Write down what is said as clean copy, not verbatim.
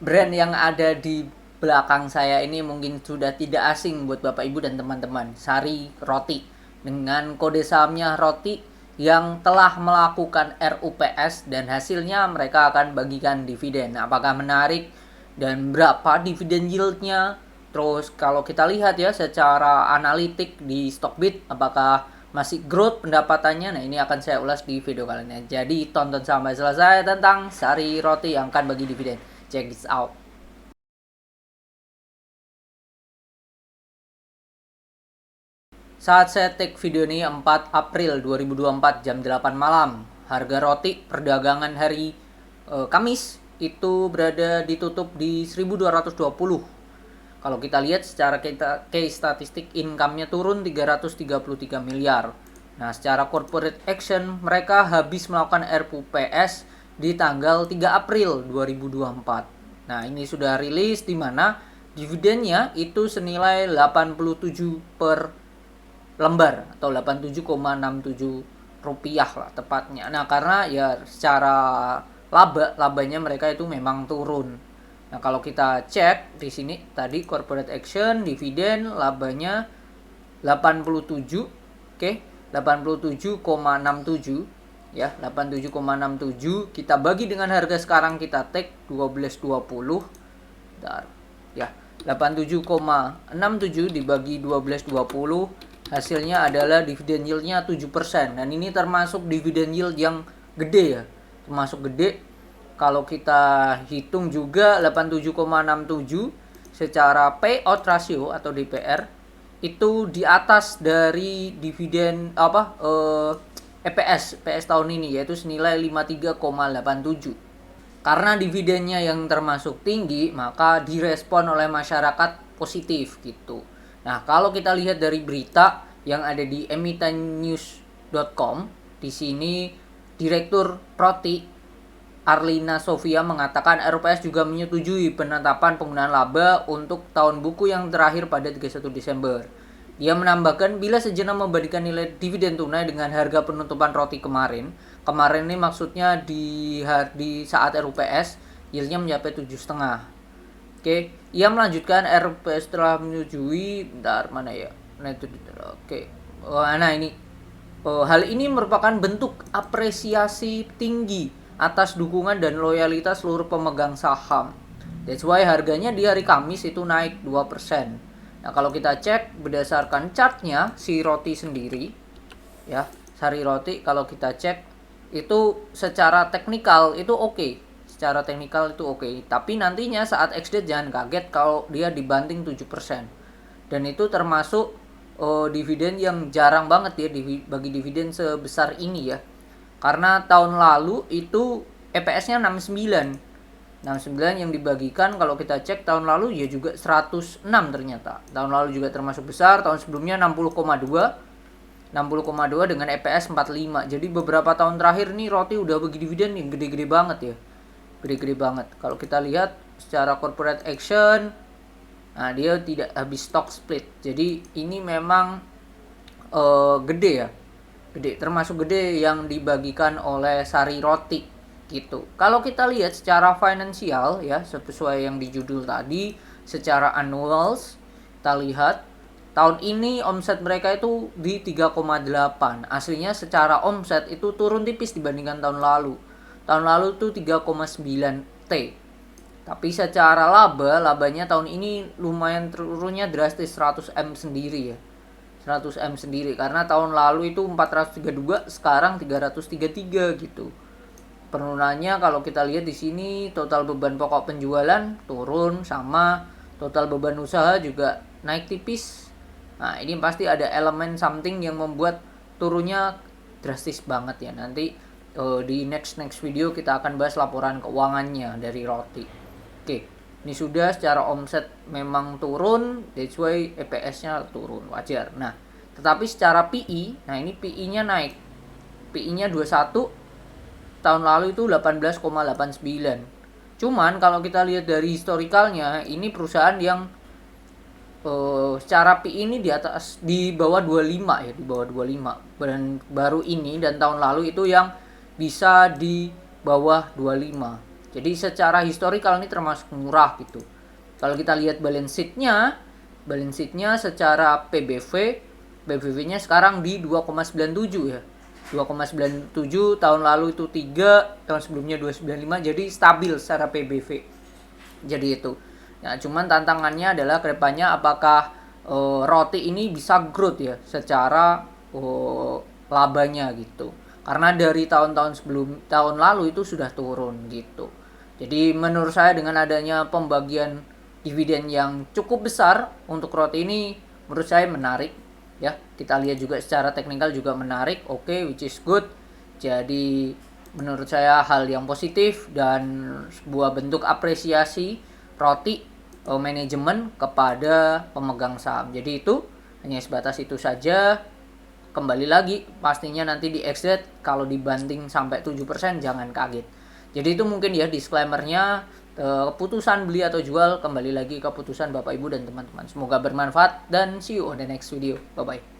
Brand yang ada di belakang saya ini mungkin sudah tidak asing buat Bapak Ibu dan teman-teman. Sari Roti dengan kode sahamnya Roti yang telah melakukan RUPS dan hasilnya mereka akan bagikan dividen. Apakah menarik dan berapa dividen yieldnya? Terus kalau kita lihat ya secara analitik di Stockbit apakah masih growth pendapatannya. Nah, ini akan saya ulas di video kali ini. Jadi tonton sampai selesai tentang Sari Roti yang akan bagi dividen. Check this out. Saat saya take video ini 4 April 2024 jam 8 malam, harga roti perdagangan hari Kamis itu berada ditutup di 1220. Kalau kita lihat secara case statistik income-nya turun 333 miliar. Nah, secara corporate action mereka habis melakukan RUPS di tanggal 3 April 2024. Nah, ini sudah rilis di mana dividennya itu senilai 87 per lembar atau 87,67 rupiah lah tepatnya. Nah, karena ya secara labanya mereka itu memang turun. Nah, kalau kita cek di sini tadi corporate action, dividen, labanya 87, oke, 87,67 ya, 87,67 kita bagi dengan harga sekarang kita take 12.20. Bentar. Ya, 87,67 dibagi 12.20 hasilnya adalah dividen yieldnya 7%. Dan ini termasuk dividen yield yang gede ya. Termasuk gede. Kalau kita hitung juga 87,67 secara payout ratio atau DPR itu di atas dari dividen EPS tahun ini yaitu senilai 53,87. Karena dividennya yang termasuk tinggi, maka direspon oleh masyarakat positif gitu. Nah, kalau kita lihat dari berita yang ada di emitennews.com, di sini Direktur Roti Arlina Sofia mengatakan RUPS juga menyetujui penetapan penggunaan laba untuk tahun buku yang terakhir pada 31 Desember. Dia menambahkan bila sejenak membandingkan nilai dividen tunai dengan harga penutupan roti kemarin ini maksudnya di saat RUPS yieldnya mencapai 7,5. Oke, ia melanjutkan RUPS telah menyetujui, bentar mana ya? Nah itu, oke. Nah ini, hal ini merupakan bentuk apresiasi tinggi atas dukungan dan loyalitas seluruh pemegang saham. That's why harganya di hari Kamis itu naik 2%. Nah, kalau kita cek berdasarkan chartnya si roti sendiri, ya, Sari Roti kalau kita cek itu secara teknikal itu oke. Secara teknikal itu oke. Tapi nantinya saat ex-date jangan kaget kalau dia dibanting 7%. Dan itu termasuk dividen yang jarang banget ya bagi dividen sebesar ini ya. Karena tahun lalu itu EPS-nya 69. 69 yang dibagikan kalau kita cek tahun lalu ya juga 106 ternyata. Tahun lalu juga termasuk besar, tahun sebelumnya 60,2 dengan EPS 45. Jadi beberapa tahun terakhir nih roti udah bagi dividen nih gede-gede banget ya. Gede-gede banget. Kalau kita lihat secara corporate action, nah dia tidak habis stock split. Jadi ini memang gede ya. Gede, termasuk gede yang dibagikan oleh Sari Roti gitu. Kalau kita lihat secara finansial ya, sesuai yang di judul tadi, secara annuals kita lihat tahun ini omset mereka itu di 3,8. Aslinya secara omset itu turun tipis dibandingkan tahun lalu. Tahun lalu itu 3,9 T. Tapi secara labanya tahun ini lumayan turunnya drastis 100 M sendiri ya. 100 M sendiri karena tahun lalu itu 432, sekarang 333 gitu. Penurunannya kalau kita lihat di sini total beban pokok penjualan turun sama total beban usaha juga naik tipis. Nah, ini pasti ada elemen something yang membuat turunnya drastis banget ya. Nanti di next video kita akan bahas laporan keuangannya dari roti. Oke, ini sudah secara omset memang turun, that's why EPS-nya turun, wajar. Nah, tetapi secara PE, nah ini PE-nya naik. PE-nya 21, tahun lalu itu 18,89. Cuman kalau kita lihat dari historikalnya, ini perusahaan yang secara PE ini di bawah 25 ya, di bawah 25. Dan baru ini dan tahun lalu itu yang bisa di bawah 25. Jadi secara historikal ini termasuk murah gitu. Kalau kita lihat balance sheet-nya secara PBV-nya sekarang di 2,97 ya. 2,97, tahun lalu itu 3, tahun sebelumnya 2,95, jadi stabil secara PBV. Jadi itu. Nah, cuman tantangannya adalah kedepannya apakah roti ini bisa growth ya secara labanya gitu. Karena dari tahun lalu itu sudah turun gitu. Jadi menurut saya dengan adanya pembagian dividen yang cukup besar untuk roti ini, menurut saya menarik ya. Kita lihat juga secara teknikal juga menarik, oke, which is good. Jadi menurut saya hal yang positif dan sebuah bentuk apresiasi roti manajemen kepada pemegang saham. Jadi itu hanya sebatas itu saja. Kembali lagi pastinya nanti di exit kalau dibanting sampai 7% jangan kaget. Jadi itu mungkin ya disclaimernya. Keputusan beli atau jual kembali lagi keputusan Bapak Ibu dan teman-teman. Semoga bermanfaat dan see you on the next video. Bye bye.